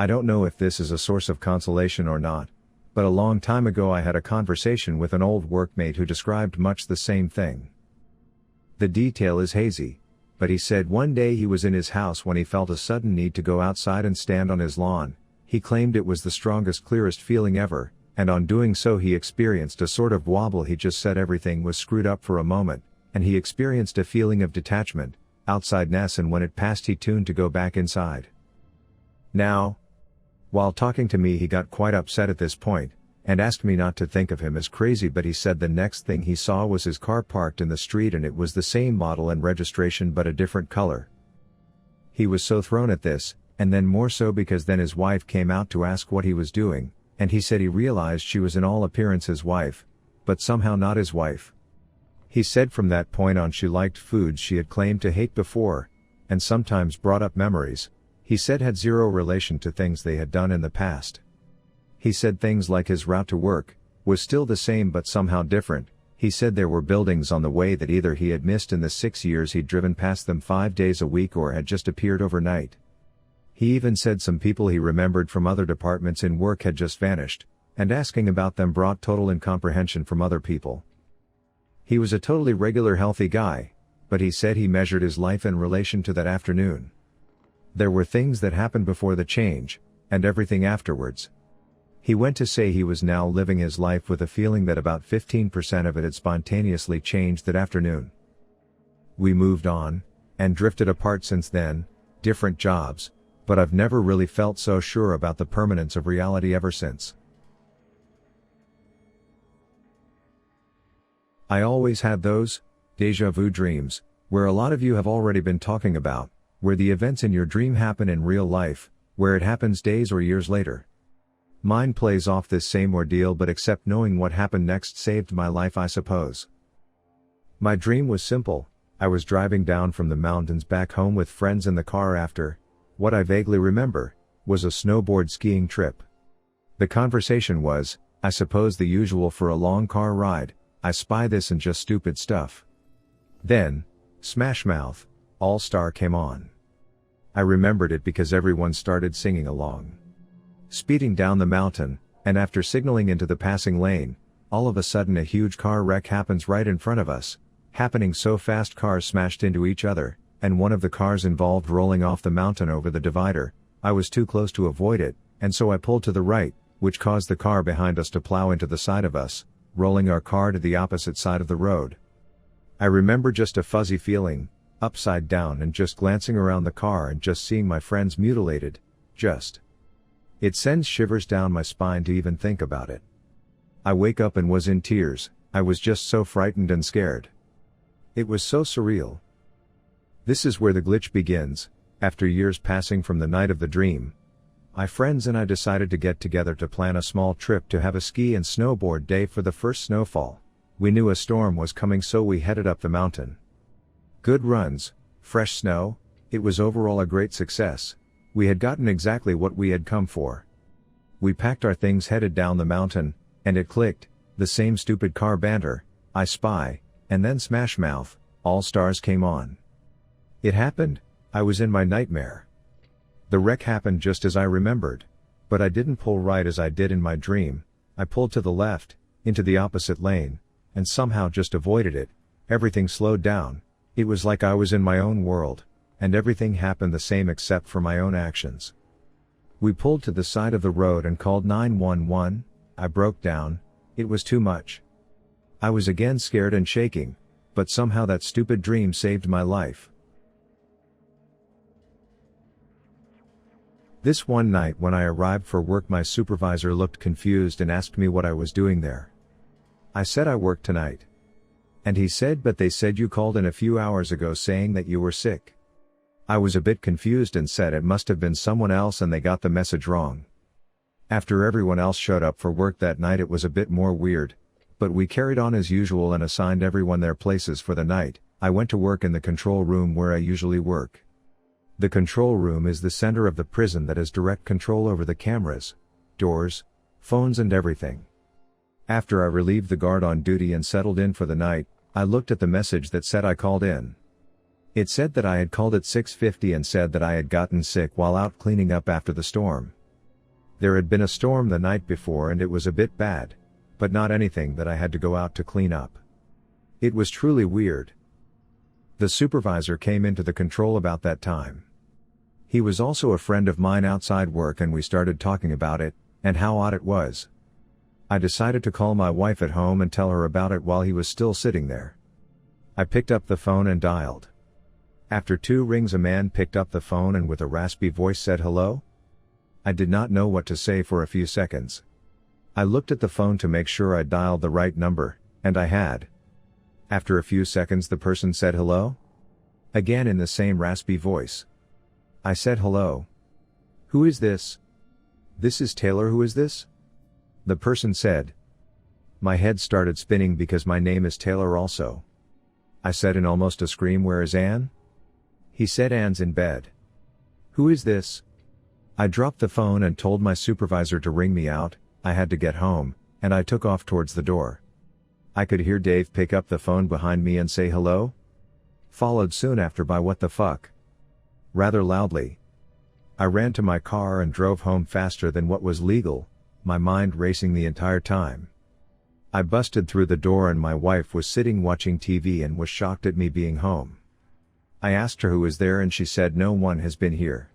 I don't know if this is a source of consolation or not, but a long time ago I had a conversation with an old workmate who described much the same thing. The detail is hazy, but he said one day he was in his house when he felt a sudden need to go outside and stand on his lawn. He claimed it was the strongest, clearest feeling ever, and on doing so he experienced a sort of wobble. He just said everything was screwed up for a moment, and he experienced a feeling of detachment, outsideness, and when it passed he tuned to go back inside. Now, while talking to me he got quite upset at this point, and asked me not to think of him as crazy, but he said the next thing he saw was his car parked in the street and it was the same model and registration but a different color. He was so thrown at this, and then more so because then his wife came out to ask what he was doing, and he said he realized she was in all appearance his wife, but somehow not his wife. He said from that point on she liked foods she had claimed to hate before, and sometimes brought up memories he said had zero relation to things they had done in the past. He said things like his route to work was still the same but somehow different. He said there were buildings on the way that either he had missed in the 6 years he'd driven past them 5 days a week or had just appeared overnight. He even said some people he remembered from other departments in work had just vanished, and asking about them brought total incomprehension from other people. He was a totally regular, healthy guy, but he said he measured his life in relation to that afternoon. There were things that happened before the change, and everything afterwards. He went to say he was now living his life with a feeling that about 15% of it had spontaneously changed that afternoon. We moved on, and drifted apart since then, different jobs, but I've never really felt so sure about the permanence of reality ever since. I always had those déjà vu dreams, where a lot of you have already been talking about, where the events in your dream happen in real life, where it happens days or years later. Mine plays off this same ordeal, but except knowing what happened next saved my life, I suppose. My dream was simple. I was driving down from the mountains back home with friends in the car after, what I vaguely remember, was a snowboard skiing trip. The conversation was, I suppose the usual for a long car ride, I spy this and just stupid stuff. Then, Smash Mouth, All Star came on. I remembered it because everyone started singing along. Speeding down the mountain, and after signaling into the passing lane, all of a sudden a huge car wreck happens right in front of us, happening so fast cars smashed into each other, and one of the cars involved rolling off the mountain over the divider. I was too close to avoid it, and so I pulled to the right, which caused the car behind us to plow into the side of us, rolling our car to the opposite side of the road. I remember just a fuzzy feeling, upside down, and just glancing around the car and just seeing my friends mutilated, It sends shivers down my spine to even think about it. I wake up and was in tears. I was just so frightened and scared. It was so surreal. This is where the glitch begins. After years passing from the night of the dream, my friends and I decided to get together to plan a small trip to have a ski and snowboard day for the first snowfall. We knew a storm was coming, so we headed up the mountain. Good runs, fresh snow, it was overall a great success. We had gotten exactly what we had come for. We packed our things, headed down the mountain, and it clicked, the same stupid car banter, I Spy, and then Smash Mouth, All Stars came on. It happened, I was in my nightmare. The wreck happened just as I remembered, but I didn't pull right as I did in my dream. I pulled to the left, into the opposite lane, and somehow just avoided it. Everything slowed down. It was like I was in my own world, and everything happened the same except for my own actions. We pulled to the side of the road and called 911, I broke down, it was too much. I was again scared and shaking, but somehow that stupid dream saved my life. This one night when I arrived for work, my supervisor looked confused and asked me what I was doing there. I said I worked tonight. And he said, but they said you called in a few hours ago saying that you were sick. I was a bit confused and said it must have been someone else and they got the message wrong. After everyone else showed up for work that night, it was a bit more weird, but we carried on as usual and assigned everyone their places for the night. I went to work in the control room where I usually work. The control room is the center of the prison that has direct control over the cameras, doors, phones and everything. After I relieved the guard on duty and settled in for the night, I looked at the message that said I called in. It said that I had called at 6:50 and said that I had gotten sick while out cleaning up after the storm. There had been a storm the night before and it was a bit bad, but not anything that I had to go out to clean up. It was truly weird. The supervisor came into the control about that time. He was also a friend of mine outside work and we started talking about it, and how odd it was. I decided to call my wife at home and tell her about it while he was still sitting there. I picked up the phone and dialed. After 2 rings a man picked up the phone and with a raspy voice said hello? I did not know what to say for a few seconds. I looked at the phone to make sure I dialed the right number, and I had. After a few seconds the person said hello? Again in the same raspy voice. I said hello. Who is this? This is Taylor. Who is this? The person said. My head started spinning because my name is Taylor also. I said in almost a scream, where is Ann? He said Ann's in bed. Who is this? I dropped the phone and told my supervisor to ring me out. I had to get home, and I took off towards the door. I could hear Dave pick up the phone behind me and say hello? Followed soon after by what the fuck? Rather loudly. I ran to my car and drove home faster than what was legal, my mind racing the entire time. I busted through the door and my wife was sitting watching TV and was shocked at me being home. I asked her who was there and she said no one has been here.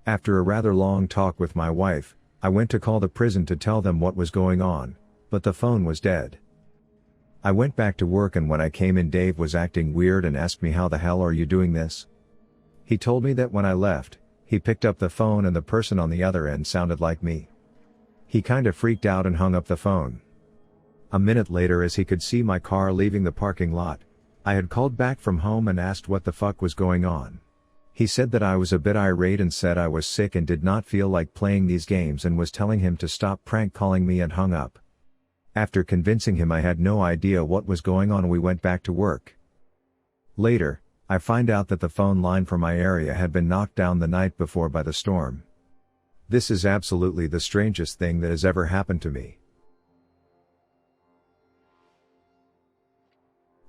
After a rather long talk with my wife, I went to call the prison to tell them what was going on, but the phone was dead. I went back to work and when I came in Dave was acting weird and asked me how the hell are you doing this? He told me that when I left, he picked up the phone and the person on the other end sounded like me. He kinda freaked out and hung up the phone. A minute later, as he could see my car leaving the parking lot, I had called back from home and asked what the fuck was going on. He said that I was a bit irate and said I was sick and did not feel like playing these games and was telling him to stop prank calling me, and hung up. After convincing him I had no idea what was going on, we went back to work. Later, I find out that the phone line for my area had been knocked down the night before by the storm. This is absolutely the strangest thing that has ever happened to me.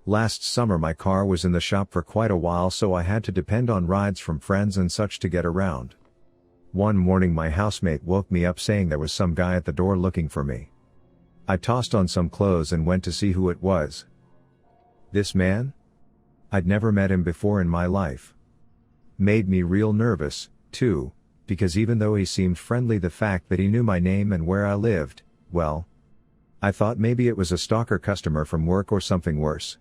Last summer my car was in the shop for quite a while, so I had to depend on rides from friends and such to get around. One morning my housemate woke me up saying there was some guy at the door looking for me. I tossed on some clothes and went to see who it was. This man? I'd never met him before in my life. Made me real nervous, too, because even though he seemed friendly, the fact that he knew my name and where I lived, well, I thought maybe it was a stalker customer from work or something worse.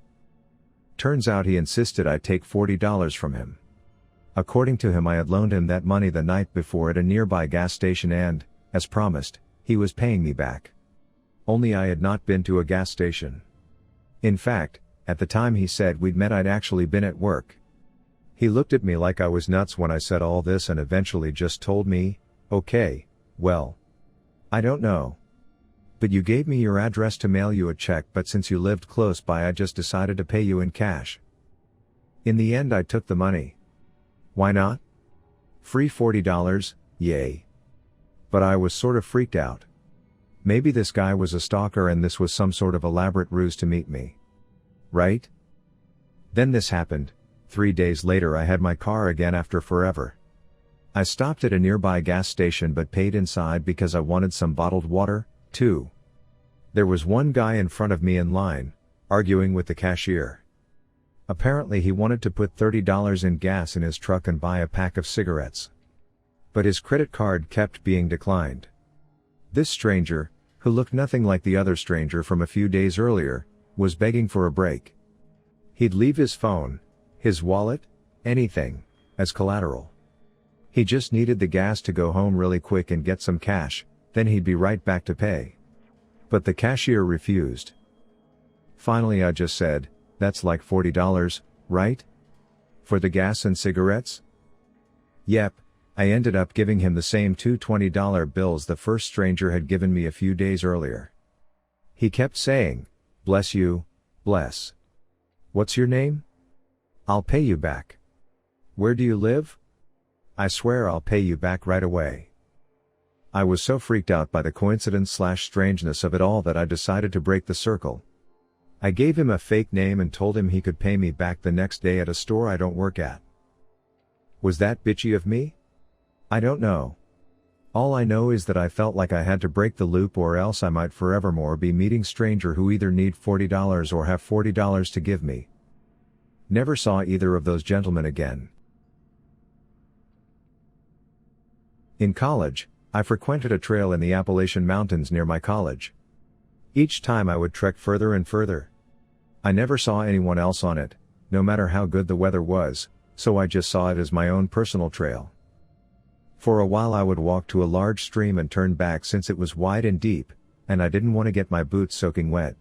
Turns out he insisted I take $40 from him. According to him, I had loaned him that money the night before at a nearby gas station and, as promised, he was paying me back. Only I had not been to a gas station. In fact, at the time he said we'd met, I'd actually been at work. He looked at me like I was nuts when I said all this and eventually just told me, okay, well, I don't know. But you gave me your address to mail you a check, but since you lived close by I just decided to pay you in cash. In the end I took the money. Why not? Free $40, yay. But I was sort of freaked out. Maybe this guy was a stalker and this was some sort of elaborate ruse to meet me. Right? Then this happened. 3 days later I had my car again after forever. I stopped at a nearby gas station but paid inside because I wanted some bottled water, too. There was one guy in front of me in line, arguing with the cashier. Apparently he wanted to put $30 in gas in his truck and buy a pack of cigarettes. But his credit card kept being declined. This stranger, who looked nothing like the other stranger from a few days earlier, was begging for a break. He'd leave his phone, his wallet, anything, as collateral. He just needed the gas to go home really quick and get some cash, then he'd be right back to pay. But the cashier refused. Finally I just said, that's like $40, right? For the gas and cigarettes? Yep, I ended up giving him the same two $20 bills the first stranger had given me a few days earlier. He kept saying, bless you, bless. What's your name? I'll pay you back. Where do you live? I swear I'll pay you back right away. I was so freaked out by the coincidence/strangeness of it all that I decided to break the circle. I gave him a fake name and told him he could pay me back the next day at a store I don't work at. Was that bitchy of me? I don't know. All I know is that I felt like I had to break the loop or else I might forevermore be meeting stranger who either need $40 or have $40 to give me. Never saw either of those gentlemen again. In college, I frequented a trail in the Appalachian Mountains near my college. Each time I would trek further and further. I never saw anyone else on it, no matter how good the weather was, so I just saw it as my own personal trail. For a while I would walk to a large stream and turn back since it was wide and deep, and I didn't want to get my boots soaking wet.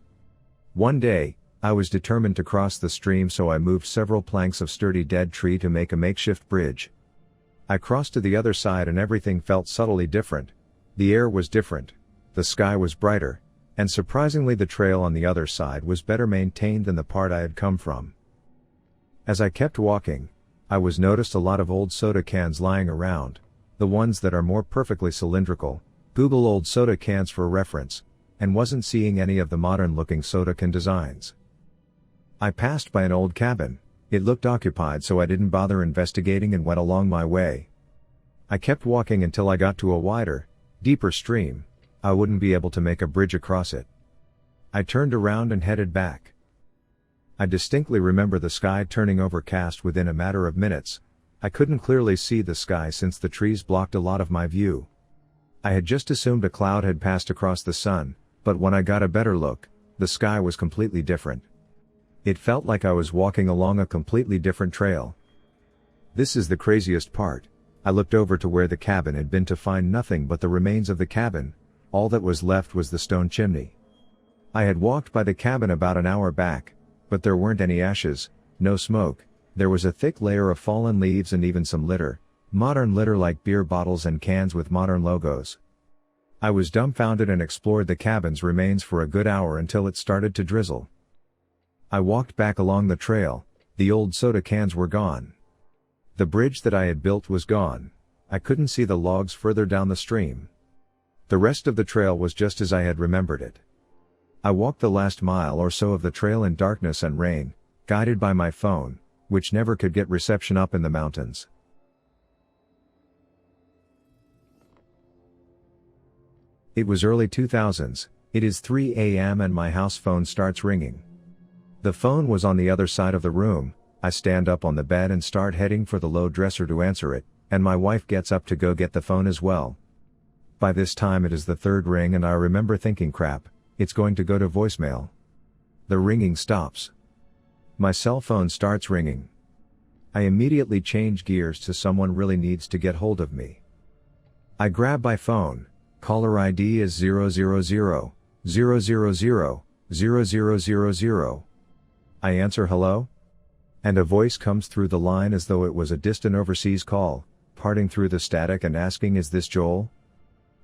One day, I was determined to cross the stream, so I moved several planks of sturdy dead tree to make a makeshift bridge. I crossed to the other side and everything felt subtly different. The air was different, the sky was brighter, and surprisingly the trail on the other side was better maintained than the part I had come from. As I kept walking, I was noticed a lot of old soda cans lying around, the ones that are more perfectly cylindrical. Google old soda cans for reference, and wasn't seeing any of the modern looking soda can designs. I passed by an old cabin. It looked occupied, so I didn't bother investigating and went along my way. I kept walking until I got to a wider, deeper stream. I wouldn't be able to make a bridge across it. I turned around and headed back. I distinctly remember the sky turning overcast within a matter of minutes. I couldn't clearly see the sky since the trees blocked a lot of my view. I had just assumed a cloud had passed across the sun, but when I got a better look, the sky was completely different. It felt like I was walking along a completely different trail. This is the craziest part. I looked over to where the cabin had been to find nothing but the remains of the cabin. All that was left was the stone chimney. I had walked by the cabin about an hour back, but there weren't any ashes, no smoke. There was a thick layer of fallen leaves and even some litter, modern litter like beer bottles and cans with modern logos. I was dumbfounded and explored the cabin's remains for a good hour until it started to drizzle. I walked back along the trail. The old soda cans were gone. The bridge that I had built was gone. I couldn't see the logs further down the stream. The rest of the trail was just as I had remembered it. I walked the last mile or so of the trail in darkness and rain, guided by my phone, which never could get reception up in the mountains. It was early 2000s, it is 3 a.m. and my house phone starts ringing. The phone was on the other side of the room. I stand up on the bed and start heading for the low dresser to answer it, and my wife gets up to go get the phone as well. By this time it is the third ring and I remember thinking, crap, it's going to go to voicemail. The ringing stops. My cell phone starts ringing. I immediately change gears to someone really needs to get hold of me. I grab my phone. Caller ID is 000 0000. I answer hello? And a voice comes through the line as though it was a distant overseas call, parting through the static and asking, is this Joel?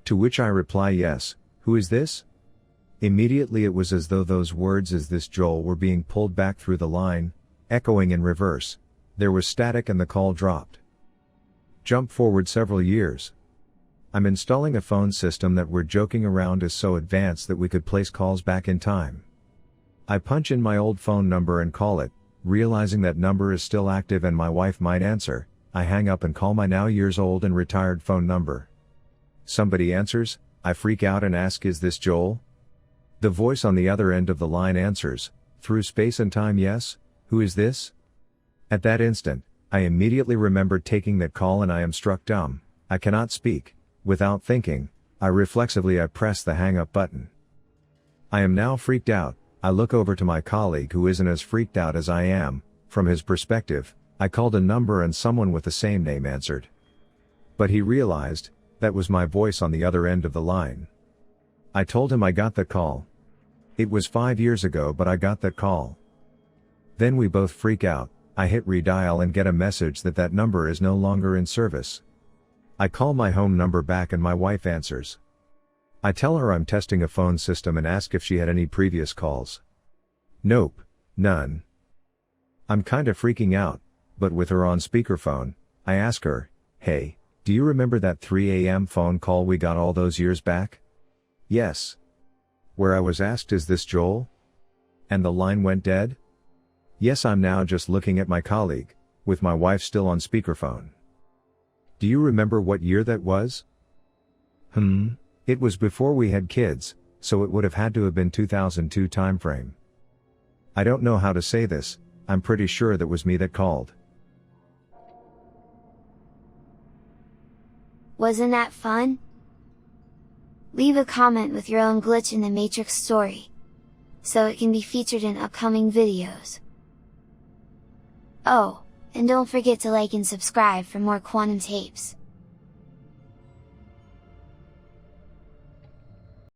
To which I reply, yes. Who is this? Immediately it was as though those words, is this Joel, were being pulled back through the line, echoing in reverse. There was static and the call dropped. Jump forward several years. I'm installing a phone system that we're joking around is so advanced that we could place calls back in time. I punch in my old phone number and call it, realizing that number is still active and my wife might answer. I hang up and call my now years old and retired phone number. Somebody answers. I freak out and ask, is this Joel? The voice on the other end of the line answers, through space and time, yes. Who is this? At that instant, I immediately remembered taking that call and I am struck dumb. I cannot speak. Without thinking, I press the hang up button. I am now freaked out. I look over to my colleague who isn't as freaked out as I am. From his perspective, I called a number and someone with the same name answered. But he realized, that was my voice on the other end of the line. I told him I got that call. It was 5 years ago, but I got that call. Then we both freak out. I hit redial and get a message that that number is no longer in service. I call my home number back and my wife answers. I tell her I'm testing a phone system and ask if she had any previous calls. Nope, none. I'm kinda freaking out, but with her on speakerphone, I ask her, hey, do you remember that 3 a.m. phone call we got all those years back? Yes. Where I was asked, is this Joel? And the line went dead? Yes. I'm now just looking at my colleague, with my wife still on speakerphone. Do you remember what year that was? It was before we had kids, so it would have had to have been 2002 timeframe. I don't know how to say this, I'm pretty sure that was me that called. Wasn't that fun? Leave a comment with your own glitch in the Matrix story, so it can be featured in upcoming videos. Oh, and don't forget to like and subscribe for more quantum tapes.